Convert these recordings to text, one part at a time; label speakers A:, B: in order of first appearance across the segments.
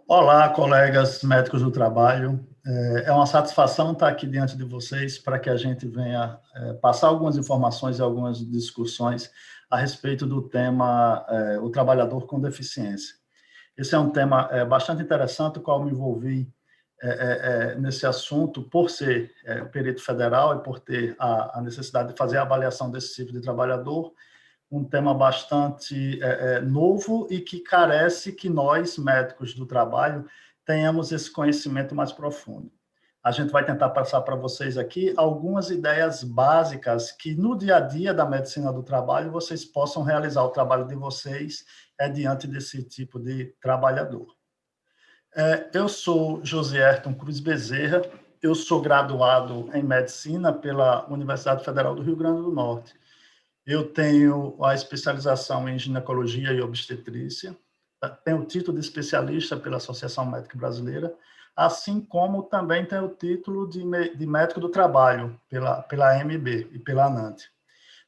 A: Olá, colegas médicos do trabalho. É uma satisfação estar aqui diante de vocês para que a gente venha passar algumas informações e algumas discussões a respeito do tema o trabalhador com deficiência. Esse é um tema bastante interessante, o qual me envolvi nesse assunto por ser perito federal e por ter a necessidade de fazer a avaliação desse tipo de trabalhador, um tema bastante novo e que carece que nós, médicos do trabalho, tenhamos esse conhecimento mais profundo. A gente vai tentar passar para vocês aqui algumas ideias básicas que, no dia a dia da medicina do trabalho, vocês possam realizar o trabalho de vocês diante desse tipo de trabalhador. Eu sou José Ayrton Cruz Bezerra, eu sou graduado em Medicina pela Universidade Federal do Rio Grande do Norte. Eu tenho a especialização em ginecologia e obstetrícia, tenho o título de especialista pela Associação Médica Brasileira, assim como também tenho o título de médico do trabalho pela AMB e pela ANANT.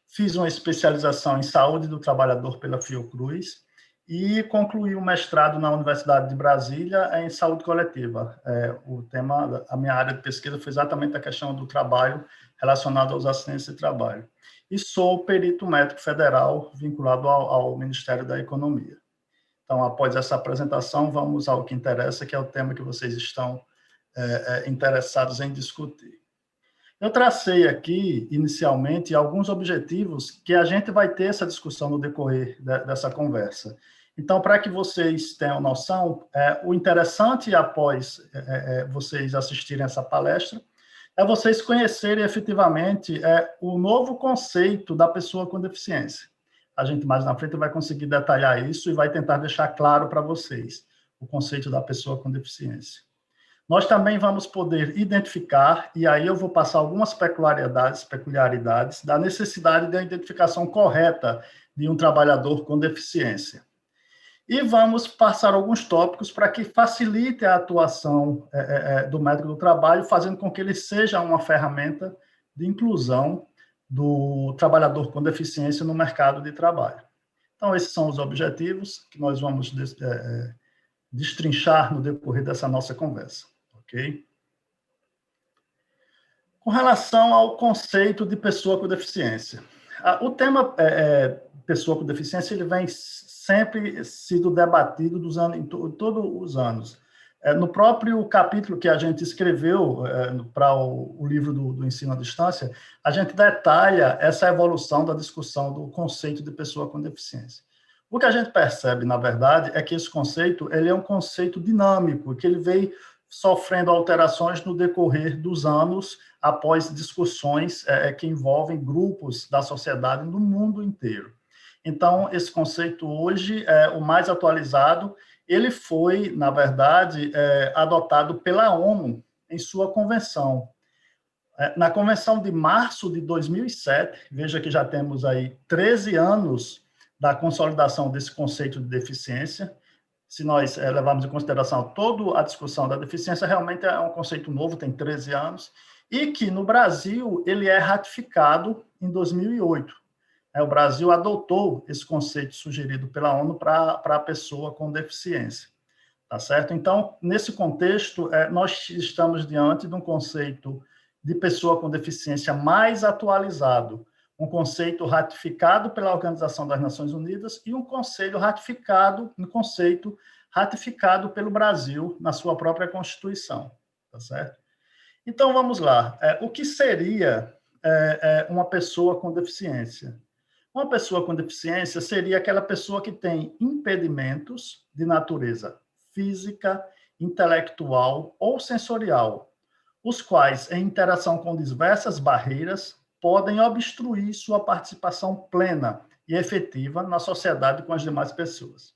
A: Fiz uma especialização em saúde do trabalhador pela Fiocruz e concluí o mestrado na Universidade de Brasília em saúde coletiva. A minha área de pesquisa foi exatamente a questão do trabalho relacionado aos acidentes de trabalho. E sou perito médico federal vinculado ao Ministério da Economia. Então, após essa apresentação, vamos ao que interessa, que é o tema que vocês estão interessados em discutir. Eu tracei aqui, inicialmente, alguns objetivos que a gente vai ter essa discussão no decorrer dessa conversa. Então, para que vocês tenham noção, o interessante, após vocês assistirem essa palestra, é vocês conhecerem efetivamente o novo conceito da pessoa com deficiência. A gente mais na frente vai conseguir detalhar isso e vai tentar deixar claro para vocês o conceito da pessoa com deficiência. Nós também vamos poder identificar, e aí eu vou passar algumas peculiaridades da necessidade da identificação correta de um trabalhador com deficiência. E vamos passar alguns tópicos para que facilite a atuação do médico do trabalho, fazendo com que ele seja uma ferramenta de inclusão do trabalhador com deficiência no mercado de trabalho. Então, esses são os objetivos que nós vamos destrinchar no decorrer dessa nossa conversa, ok? Com relação ao conceito de pessoa com deficiência, o tema pessoa com deficiência ele vem sempre sido debatido todos os anos. No próprio capítulo que a gente escreveu para o livro do ensino à distância, a gente detalha essa evolução da discussão do conceito de pessoa com deficiência. O que a gente percebe, na verdade, é que esse conceito ele é um conceito dinâmico, que ele veio sofrendo alterações no decorrer dos anos, após discussões que envolvem grupos da sociedade no mundo inteiro. Então, esse conceito hoje, o mais atualizado, ele foi, na verdade, adotado pela ONU em sua convenção. Na convenção de março de 2007, veja que já temos aí 13 anos da consolidação desse conceito de deficiência. Se nós levarmos em consideração toda a discussão da deficiência, realmente é um conceito novo, tem 13 anos, e que no Brasil ele é ratificado em 2008. O Brasil adotou esse conceito sugerido pela ONU para a pessoa com deficiência, tá certo? Então, nesse contexto, nós estamos diante de um conceito de pessoa com deficiência mais atualizado, um conceito ratificado pela Organização das Nações Unidas e um conceito ratificado pelo Brasil na sua própria Constituição, tá certo? Então, vamos lá. O que seria uma pessoa com deficiência? Uma pessoa com deficiência seria aquela pessoa que tem impedimentos de natureza física, intelectual ou sensorial, os quais, em interação com diversas barreiras, podem obstruir sua participação plena e efetiva na sociedade com as demais pessoas.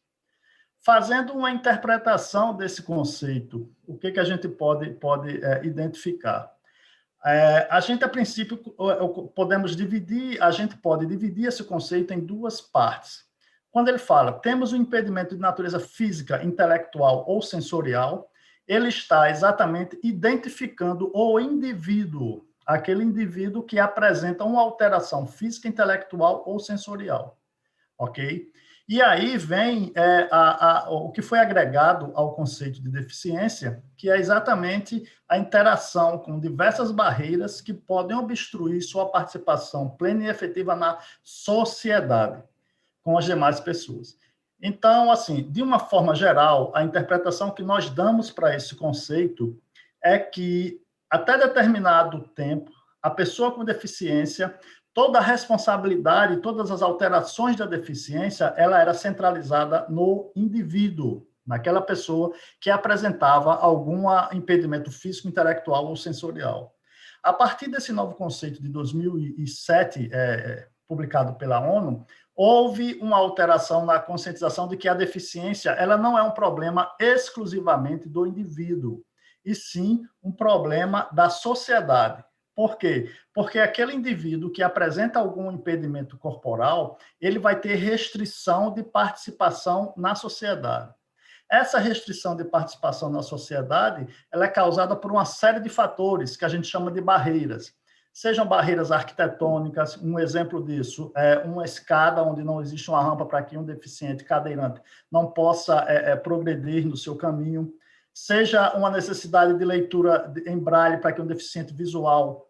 A: Fazendo uma interpretação desse conceito, o que a gente pode identificar? A gente, a princípio, a gente pode dividir esse conceito em duas partes. Quando ele fala, temos um impedimento de natureza física, intelectual ou sensorial, ele está exatamente identificando o indivíduo, aquele indivíduo que apresenta uma alteração física, intelectual ou sensorial, ok? E aí vem o que foi agregado ao conceito de deficiência, que é exatamente a interação com diversas barreiras que podem obstruir sua participação plena e efetiva na sociedade, com as demais pessoas. Então, assim, de uma forma geral, a interpretação que nós damos para esse conceito é que, até determinado tempo, a pessoa com deficiência, toda a responsabilidade, todas as alterações da deficiência, ela era centralizada no indivíduo, naquela pessoa que apresentava algum impedimento físico, intelectual ou sensorial. A partir desse novo conceito de 2007, publicado pela ONU, houve uma alteração na conscientização de que a deficiência ela não é um problema exclusivamente do indivíduo, e sim um problema da sociedade. Por quê? Porque aquele indivíduo que apresenta algum impedimento corporal, ele vai ter restrição de participação na sociedade. Essa restrição de participação na sociedade, ela é causada por uma série de fatores que a gente chama de barreiras. Sejam barreiras arquitetônicas, um exemplo disso é uma escada onde não existe uma rampa para que um deficiente cadeirante não possa progredir no seu caminho, seja uma necessidade de leitura em braille para que um deficiente visual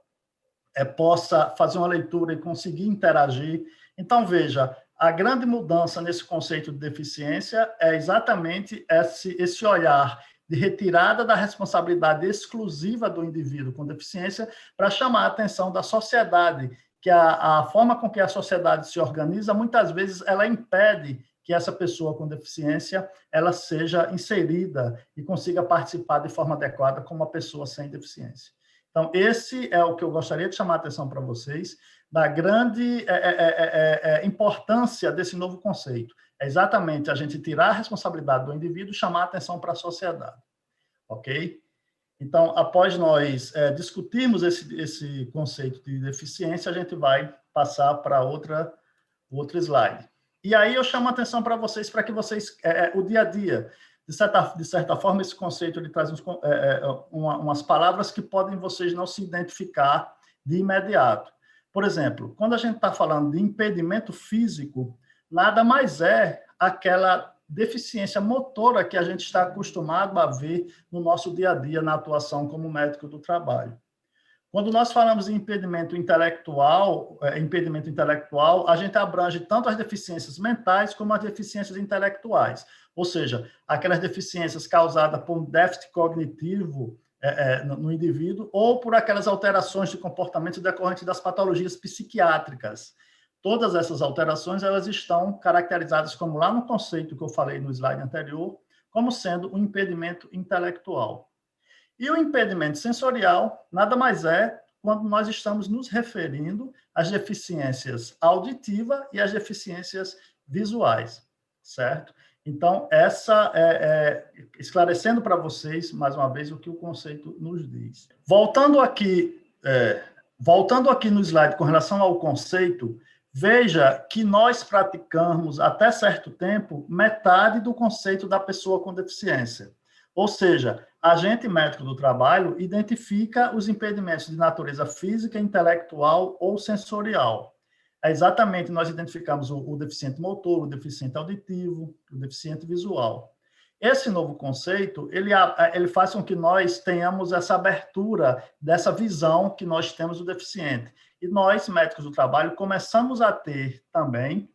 A: possa fazer uma leitura e conseguir interagir. Então, veja, a grande mudança nesse conceito de deficiência é exatamente esse olhar de retirada da responsabilidade exclusiva do indivíduo com deficiência para chamar a atenção da sociedade, que a forma com que a sociedade se organiza, muitas vezes, ela impede que essa pessoa com deficiência ela seja inserida e consiga participar de forma adequada como uma pessoa sem deficiência. Então, esse é o que eu gostaria de chamar a atenção para vocês, da grande importância desse novo conceito. É exatamente a gente tirar a responsabilidade do indivíduo e chamar a atenção para a sociedade. Ok? Então, após nós discutirmos esse conceito de deficiência, a gente vai passar para outro slide. E aí eu chamo a atenção para vocês, para que vocês, o dia a dia, de certa forma, esse conceito ele traz umas palavras que podem vocês não se identificar de imediato. Por exemplo, quando a gente está falando de impedimento físico, nada mais é aquela deficiência motora que a gente está acostumado a ver no nosso dia a dia na atuação como médico do trabalho. Quando nós falamos em impedimento intelectual, a gente abrange tanto as deficiências mentais como as deficiências intelectuais, ou seja, aquelas deficiências causadas por um déficit cognitivo no indivíduo ou por aquelas alterações de comportamento decorrentes das patologias psiquiátricas. Todas essas alterações elas estão caracterizadas como lá no conceito que eu falei no slide anterior, como sendo um impedimento intelectual. E o impedimento sensorial nada mais é quando nós estamos nos referindo às deficiências auditivas e às deficiências visuais, certo? Então, esclarecendo para vocês, mais uma vez, o que o conceito nos diz. Voltando aqui no slide com relação ao conceito, veja que nós praticamos, até certo tempo, metade do conceito da pessoa com deficiência. Ou seja, a agente médico do trabalho identifica os impedimentos de natureza física, intelectual ou sensorial. Exatamente, nós identificamos o deficiente motor, o deficiente auditivo, o deficiente visual. Esse novo conceito, ele faz com que nós tenhamos essa abertura dessa visão que nós temos do deficiente. E nós, médicos do trabalho, começamos a ter também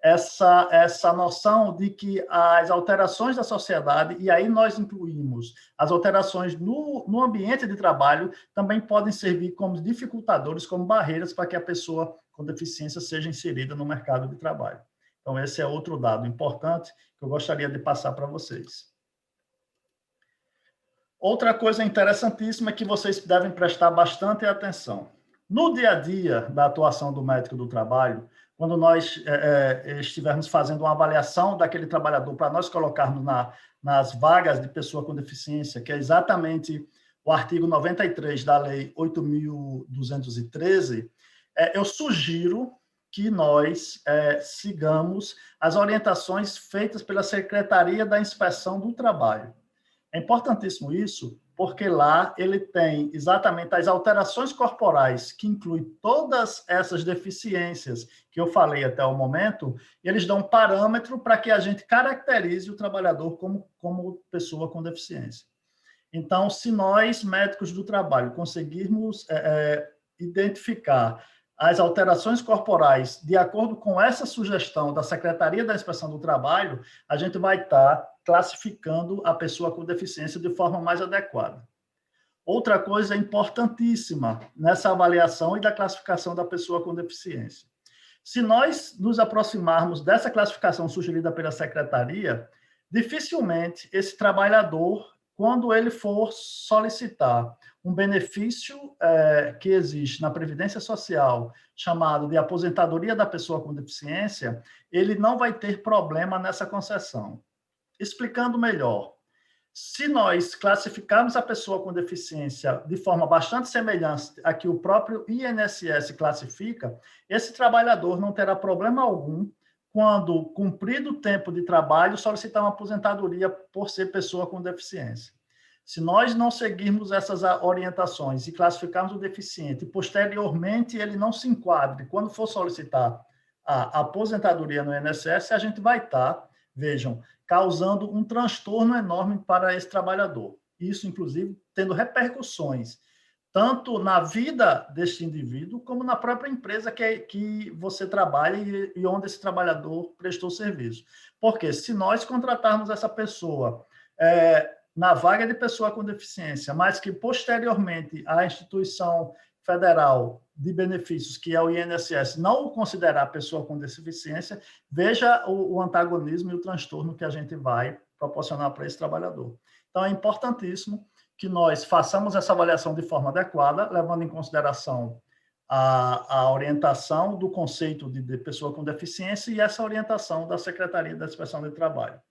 A: essa noção de que as alterações da sociedade, e aí nós incluímos as alterações no ambiente de trabalho, também podem servir como dificultadores, como barreiras para que a pessoa com deficiência seja inserida no mercado de trabalho. Então, esse é outro dado importante que eu gostaria de passar para vocês. Outra coisa interessantíssima é que vocês devem prestar bastante atenção. No dia a dia da atuação do médico do trabalho, quando nós estivermos fazendo uma avaliação daquele trabalhador para nós colocarmos nas vagas de pessoa com deficiência, que é exatamente o artigo 93 da Lei 8.213, eu sugiro que nós sigamos as orientações feitas pela Secretaria da Inspeção do Trabalho. É importantíssimo isso, porque lá ele tem exatamente as alterações corporais, que incluem todas essas deficiências que eu falei até o momento, e eles dão um parâmetro para que a gente caracterize o trabalhador como pessoa com deficiência. Então, se nós, médicos do trabalho, conseguirmos identificar as alterações corporais de acordo com essa sugestão da Secretaria da Inspeção do Trabalho, a gente vai estar classificando a pessoa com deficiência de forma mais adequada. Outra coisa importantíssima nessa avaliação e da classificação da pessoa com deficiência. Se nós nos aproximarmos dessa classificação sugerida pela Secretaria, dificilmente esse trabalhador, quando ele for solicitar um benefício que existe na Previdência Social, chamado de aposentadoria da pessoa com deficiência, ele não vai ter problema nessa concessão. Explicando melhor, se nós classificarmos a pessoa com deficiência de forma bastante semelhante a que o próprio INSS classifica, esse trabalhador não terá problema algum quando, cumprido o tempo de trabalho, solicitar uma aposentadoria por ser pessoa com deficiência. Se nós não seguirmos essas orientações e classificarmos o deficiente, e posteriormente ele não se enquadre, quando for solicitar a aposentadoria no INSS, a gente vai estar, vejam, causando um transtorno enorme para esse trabalhador. Isso, inclusive, tendo repercussões tanto na vida deste indivíduo, como na própria empresa que você trabalha e onde esse trabalhador prestou serviço. Porque se nós contratarmos essa pessoa na vaga de pessoa com deficiência, mas que posteriormente a instituição federal de benefícios, que é o INSS, não o considerar pessoa com deficiência, veja o antagonismo e o transtorno que a gente vai proporcionar para esse trabalhador. Então, é importantíssimo que nós façamos essa avaliação de forma adequada, levando em consideração a orientação do conceito de pessoa com deficiência e essa orientação da Secretaria da Inspeção de Trabalho.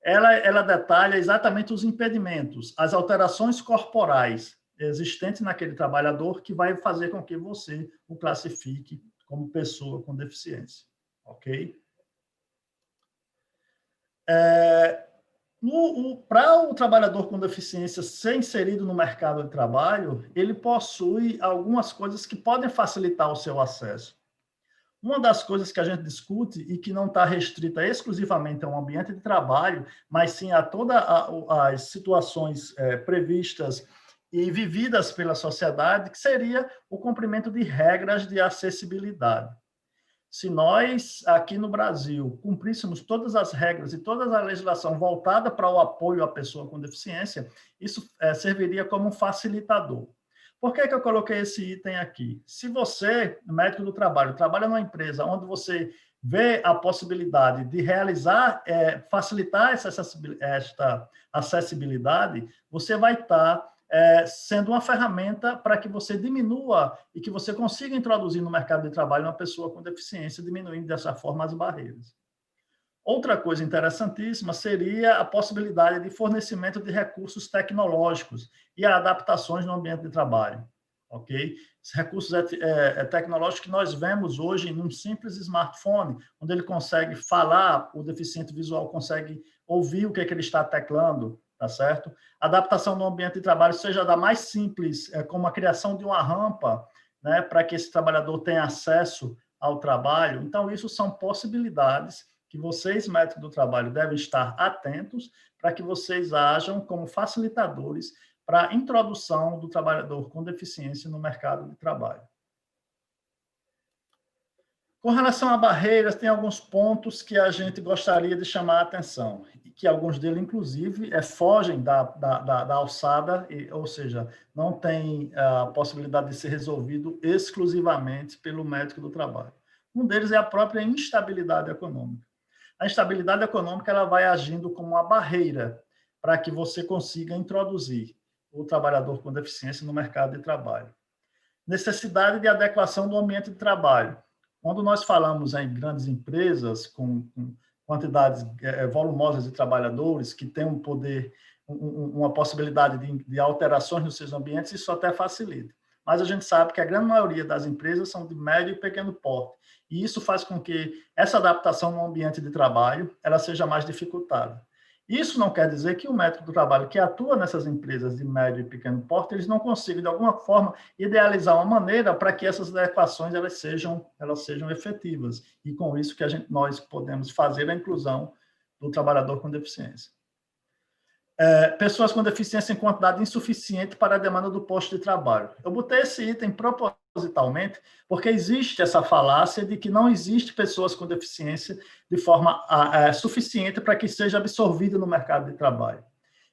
A: Ela detalha exatamente os impedimentos, as alterações corporais existentes naquele trabalhador que vai fazer com que você o classifique como pessoa com deficiência. Ok? Para o trabalhador com deficiência ser inserido no mercado de trabalho, ele possui algumas coisas que podem facilitar o seu acesso. Uma das coisas que a gente discute e que não está restrita exclusivamente a um ambiente de trabalho, mas sim a todas as situações previstas e vividas pela sociedade, que seria o cumprimento de regras de acessibilidade. Se nós, aqui no Brasil, cumpríssemos todas as regras e toda a legislação voltada para o apoio à pessoa com deficiência, isso serviria como um facilitador. Por que eu coloquei esse item aqui? Se você, médico do trabalho, trabalha numa empresa onde você vê a possibilidade de realizar, facilitar essa acessibilidade, você vai estar sendo uma ferramenta para que você diminua e que você consiga introduzir no mercado de trabalho uma pessoa com deficiência, diminuindo dessa forma as barreiras. Outra coisa interessantíssima seria a possibilidade de fornecimento de recursos tecnológicos e adaptações no ambiente de trabalho. Ok? Esses recursos tecnológicos que nós vemos hoje num simples smartphone, onde ele consegue falar, o deficiente visual consegue ouvir o que ele está teclando, tá certo? Adaptação no ambiente de trabalho seja da mais simples, como a criação de uma rampa, né, para que esse trabalhador tenha acesso ao trabalho. Então, isso são possibilidades que vocês, médicos do trabalho, devem estar atentos para que vocês ajam como facilitadores para a introdução do trabalhador com deficiência no mercado de trabalho. Com relação a barreiras, tem alguns pontos que a gente gostaria de chamar a atenção, e que alguns deles, inclusive, fogem da alçada, ou seja, não tem a possibilidade de ser resolvido exclusivamente pelo médico do trabalho. Um deles é a própria instabilidade econômica. A instabilidade econômica ela vai agindo como uma barreira para que você consiga introduzir o trabalhador com deficiência no mercado de trabalho. Necessidade de adequação do ambiente de trabalho. Quando nós falamos em grandes empresas com quantidades volumosas de trabalhadores que têm um poder, uma possibilidade de alterações nos seus ambientes, isso até facilita. Mas a gente sabe que a grande maioria das empresas são de médio e pequeno porte, e isso faz com que essa adaptação no ambiente de trabalho ela seja mais dificultada. Isso não quer dizer que o médico do trabalho que atua nessas empresas de médio e pequeno porte, eles não consigam, de alguma forma, idealizar uma maneira para que essas adequações elas sejam efetivas. E com isso que nós podemos fazer a inclusão do trabalhador com deficiência. Pessoas com deficiência em quantidade insuficiente para a demanda do posto de trabalho. Eu botei esse item propositalmente porque existe essa falácia de que não existe pessoas com deficiência de forma suficiente para que seja absorvida no mercado de trabalho.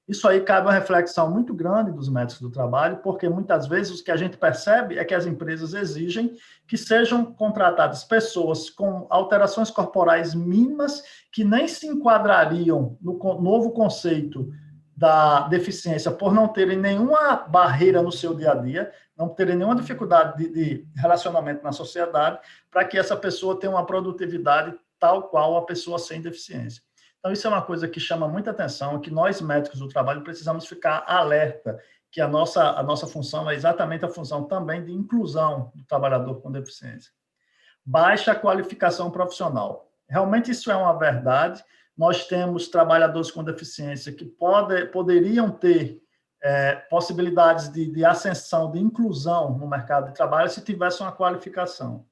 A: Isso aí cabe uma reflexão muito grande dos médicos do trabalho, porque muitas vezes o que a gente percebe é que as empresas exigem que sejam contratadas pessoas com alterações corporais mínimas que nem se enquadrariam no novo conceito da deficiência por não terem nenhuma barreira no seu dia a dia, não terem nenhuma dificuldade de relacionamento na sociedade, para que essa pessoa tenha uma produtividade tal qual a pessoa sem deficiência. Então, isso é uma coisa que chama muita atenção, que nós, médicos do trabalho, precisamos ficar alerta, que a nossa função é exatamente a função também de inclusão do trabalhador com deficiência. Baixa qualificação profissional. Realmente isso é uma verdade. Nós temos trabalhadores com deficiência que poderiam ter possibilidades de ascensão, de inclusão no mercado de trabalho se tivessem uma qualificação.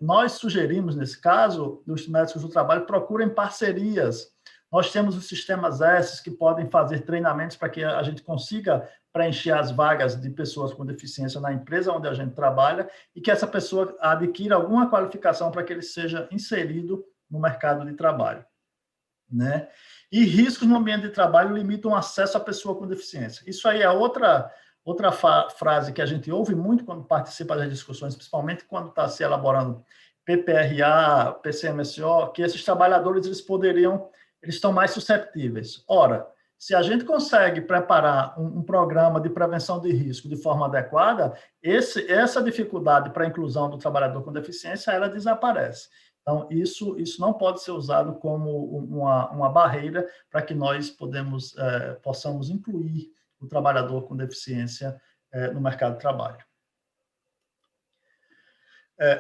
A: Nós sugerimos, nesse caso, os médicos do trabalho procurem parcerias. Nós temos os sistemas S que podem fazer treinamentos para que a gente consiga preencher as vagas de pessoas com deficiência na empresa onde a gente trabalha e que essa pessoa adquira alguma qualificação para que ele seja inserido no mercado de trabalho. Né? E riscos no ambiente de trabalho limitam o acesso à pessoa com deficiência. Isso aí é outra frase que a gente ouve muito quando participa das discussões, principalmente quando está se elaborando PPRA, PCMSO, que esses trabalhadores eles estão mais susceptíveis. Ora, se a gente consegue preparar um programa de prevenção de risco de forma adequada, essa dificuldade para a inclusão do trabalhador com deficiência, ela desaparece. Então, isso não pode ser usado como uma barreira para que nós possamos incluir o trabalhador com deficiência no mercado de trabalho.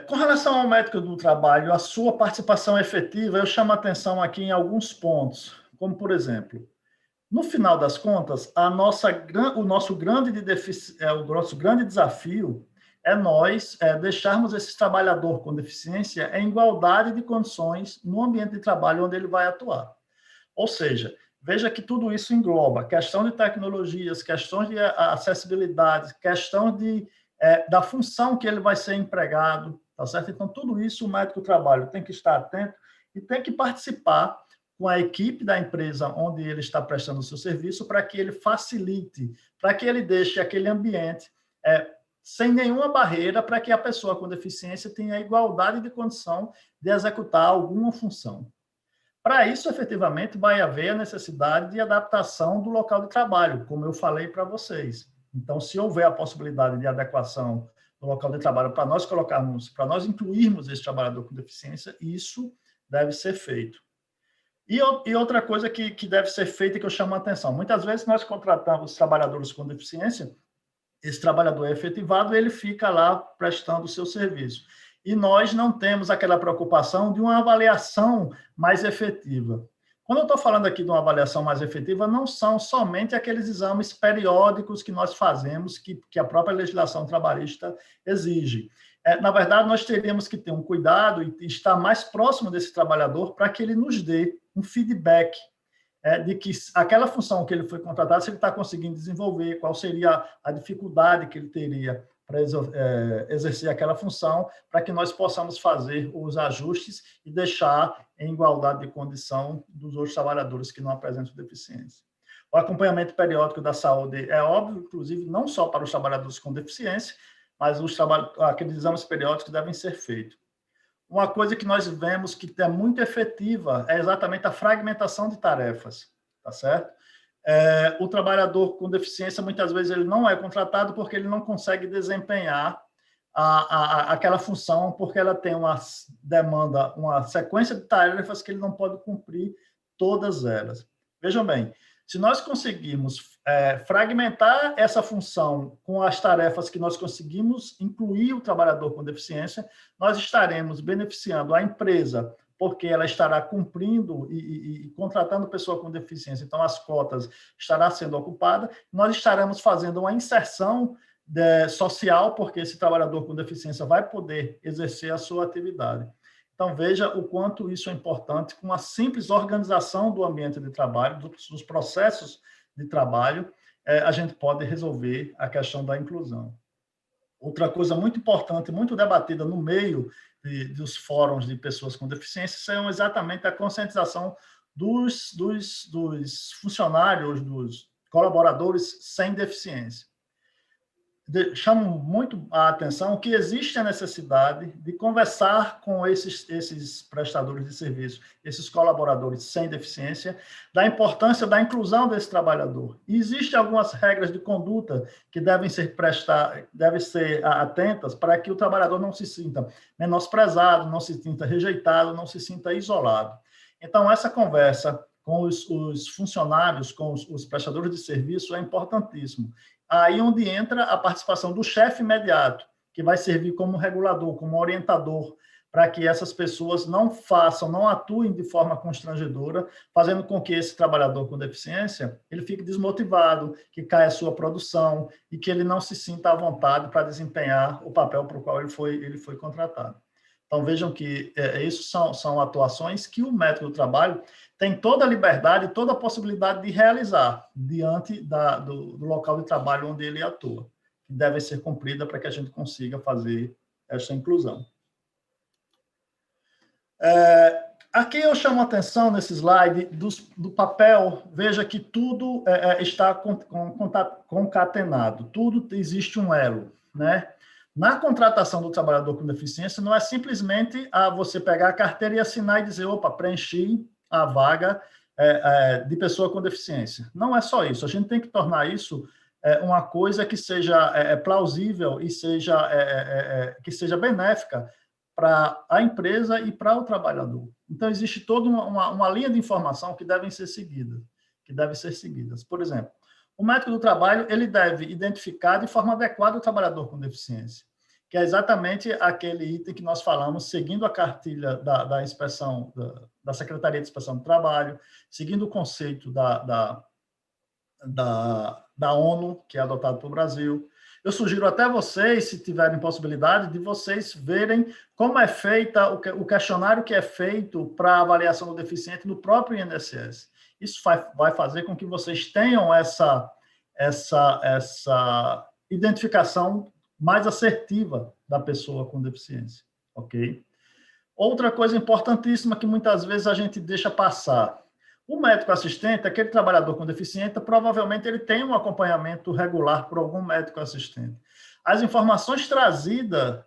A: Com relação ao médico do trabalho, a sua participação efetiva, eu chamo a atenção aqui em alguns pontos, como, por exemplo, no final das contas, o nosso grande desafio é nós deixarmos esse trabalhador com deficiência em igualdade de condições no ambiente de trabalho onde ele vai atuar. Ou seja, veja que tudo isso engloba questão de tecnologias, questões de acessibilidade, questão da função que ele vai ser empregado, tá certo? Então, tudo isso o médico do trabalho tem que estar atento e tem que participar com a equipe da empresa onde ele está prestando o seu serviço para que ele facilite, para que ele deixe aquele ambiente sem nenhuma barreira para que a pessoa com deficiência tenha igualdade de condição de executar alguma função. Para isso, efetivamente, vai haver a necessidade de adaptação do local de trabalho, como eu falei para vocês. Então, se houver a possibilidade de adequação do local de trabalho para nós incluirmos esse trabalhador com deficiência, isso deve ser feito. E outra coisa que deve ser feita, que eu chamo a atenção, muitas vezes nós contratamos trabalhadores com deficiência, esse trabalhador é efetivado, ele fica lá prestando o seu serviço. E nós não temos aquela preocupação de uma avaliação mais efetiva. Quando eu estou falando aqui de uma avaliação mais efetiva, não são somente aqueles exames periódicos que nós fazemos, que a própria legislação trabalhista exige. Na verdade, nós teríamos que ter um cuidado e estar mais próximo desse trabalhador para que ele nos dê um feedback de que aquela função que ele foi contratado, se ele está conseguindo desenvolver, qual seria a dificuldade que ele teria para exercer aquela função, para que nós possamos fazer os ajustes e deixar em igualdade de condição dos outros trabalhadores que não apresentam deficiência. O acompanhamento periódico da saúde é óbvio, inclusive, não só para os trabalhadores com deficiência, mas aqueles exames periódicos devem ser feitos. Uma coisa que nós vemos que é muito efetiva é exatamente a fragmentação de tarefas, tá certo? O trabalhador com deficiência, muitas vezes, ele não é contratado porque ele não consegue desempenhar aquela função, porque ela tem uma demanda, uma sequência de tarefas que ele não pode cumprir todas elas. Vejam bem, se nós conseguirmos fragmentar essa função com as tarefas que nós conseguimos incluir o trabalhador com deficiência, nós estaremos beneficiando a empresa porque ela estará cumprindo e contratando pessoa com deficiência, então as cotas estará sendo ocupada, nós estaremos fazendo uma inserção social, porque esse trabalhador com deficiência vai poder exercer a sua atividade. Então, veja o quanto isso é importante, com a simples organização do ambiente de trabalho, dos processos de trabalho, a gente pode resolver a questão da inclusão. Outra coisa muito importante, muito debatida no meio dos fóruns de pessoas com deficiência, são exatamente a conscientização dos funcionários, dos colaboradores sem deficiência. Chamo muito a atenção que existe a necessidade de conversar com esses prestadores de serviço, esses colaboradores sem deficiência, da importância da inclusão desse trabalhador. E existem algumas regras de conduta que devem ser atentas para que o trabalhador não se sinta menosprezado, não se sinta rejeitado, não se sinta isolado. Então, essa conversa com os funcionários, com os prestadores de serviço é importantíssimo. Aí onde entra a participação do chefe imediato, que vai servir como regulador, como orientador, para que essas pessoas não atuem de forma constrangedora, fazendo com que esse trabalhador com deficiência ele fique desmotivado, que caia a sua produção e que ele não se sinta à vontade para desempenhar o papel para o qual ele foi contratado. Então, vejam que isso são atuações que o médico do trabalho tem toda a liberdade, toda a possibilidade de realizar diante do local de trabalho onde ele atua, que deve ser cumprida para que a gente consiga fazer essa inclusão. Aqui eu chamo a atenção nesse slide do papel, veja que tudo está concatenado, tudo existe um elo, né? Na contratação do trabalhador com deficiência, não é simplesmente você pegar a carteira e assinar e dizer, opa, preenchi a vaga de pessoa com deficiência. Não é só isso, a gente tem que tornar isso uma coisa que seja plausível e que seja benéfica para a empresa e para o trabalhador. Então, existe toda uma linha de informação que devem ser seguidas. Por exemplo, o médico do trabalho ele deve identificar de forma adequada o trabalhador com deficiência, que é exatamente aquele item que nós falamos, seguindo a cartilha da inspeção, da Secretaria de Inspeção do Trabalho, seguindo o conceito da ONU, que é adotado pelo Brasil. Eu sugiro até vocês, se tiverem possibilidade, de vocês verem como é feita o questionário que é feito para a avaliação do deficiente no próprio INSS. Isso vai fazer com que vocês tenham essa identificação mais assertiva da pessoa com deficiência, ok? Outra coisa importantíssima que muitas vezes a gente deixa passar. O médico assistente, aquele trabalhador com deficiência, provavelmente ele tem um acompanhamento regular por algum médico assistente. As informações trazidas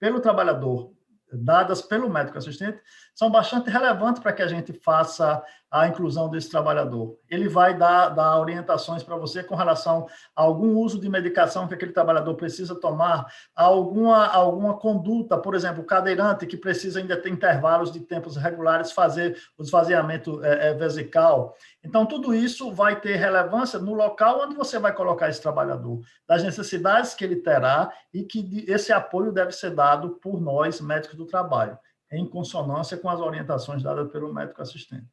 A: pelo trabalhador, dadas pelo médico assistente, são bastante relevantes para que a gente faça a inclusão desse trabalhador. Ele vai dar orientações para você com relação a algum uso de medicação que aquele trabalhador precisa tomar, alguma conduta, por exemplo, o cadeirante que precisa ainda ter intervalos de tempos regulares, fazer o esvaziamento vesical. Então, tudo isso vai ter relevância no local onde você vai colocar esse trabalhador, das necessidades que ele terá e que esse apoio deve ser dado por nós, médicos do trabalho, em consonância com as orientações dadas pelo médico assistente.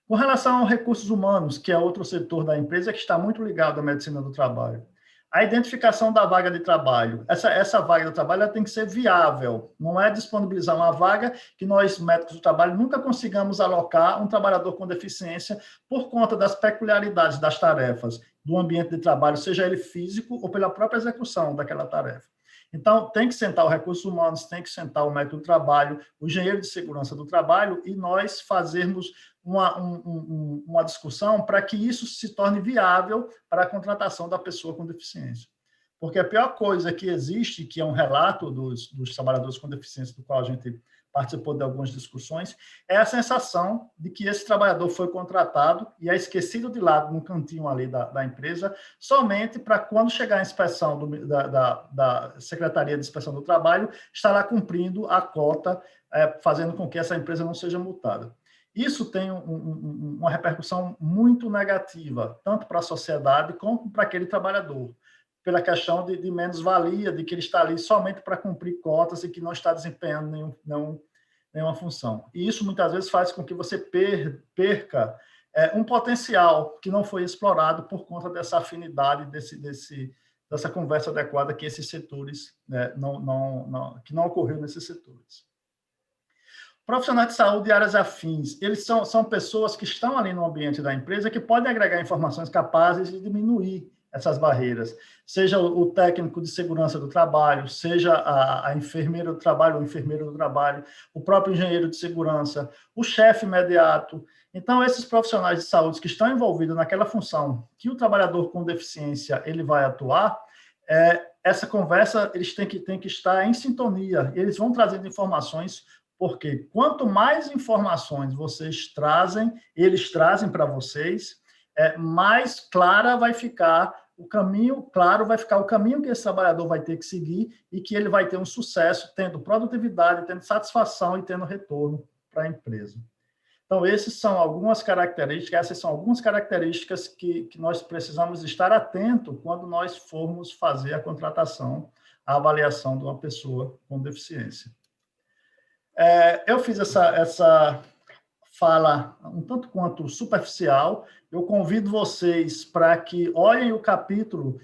A: Com relação aos recursos humanos, que é outro setor da empresa que está muito ligado à medicina do trabalho, a identificação da vaga de trabalho. Essa vaga de trabalho ela tem que ser viável, não é disponibilizar uma vaga que nós, médicos do trabalho, nunca consigamos alocar um trabalhador com deficiência por conta das peculiaridades das tarefas do ambiente de trabalho, seja ele físico ou pela própria execução daquela tarefa. Então, tem que sentar os recursos humanos, tem que sentar o médico do trabalho, o engenheiro de segurança do trabalho e nós fazermos uma discussão para que isso se torne viável para a contratação da pessoa com deficiência. Porque a pior coisa que existe, que é um relato dos trabalhadores com deficiência, do qual a gente participou de algumas discussões, é a sensação de que esse trabalhador foi contratado e é esquecido de lado no cantinho ali da empresa, somente para quando chegar a inspeção da Secretaria de Inspeção do Trabalho, estará cumprindo a cota, fazendo com que essa empresa não seja multada. Isso tem uma repercussão muito negativa, tanto para a sociedade como para aquele trabalhador, pela questão de menos-valia, de que ele está ali somente para cumprir cotas e que não está desempenhando nenhuma função. E isso, muitas vezes, faz com que você perca um potencial que não foi explorado por conta dessa afinidade, dessa conversa adequada que esses setores, né, que não ocorreu nesses setores. Profissionais de saúde e áreas afins, eles são pessoas que estão ali no ambiente da empresa que podem agregar informações capazes de diminuir essas barreiras, seja o técnico de segurança do trabalho, seja a enfermeira do trabalho, o enfermeiro do trabalho, o próprio engenheiro de segurança, o chefe imediato. Então, esses profissionais de saúde que estão envolvidos naquela função que o trabalhador com deficiência ele vai atuar, essa conversa eles têm que estar em sintonia, eles vão trazendo informações, porque quanto mais informações eles trazem para vocês, mais clara vai ficar o caminho, o caminho que esse trabalhador vai ter que seguir e que ele vai ter um sucesso, tendo produtividade, tendo satisfação e tendo retorno para a empresa. Então, essas são algumas características que nós precisamos estar atento quando nós formos fazer a contratação, a avaliação de uma pessoa com deficiência. Eu fiz essa fala um tanto quanto superficial. Eu convido vocês para que olhem o capítulo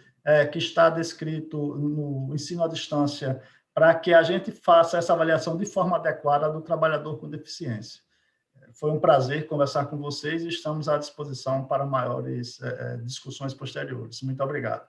A: que está descrito no ensino à distância, para que a gente faça essa avaliação de forma adequada do trabalhador com deficiência. Foi um prazer conversar com vocês e estamos à disposição para maiores discussões posteriores. Muito obrigado.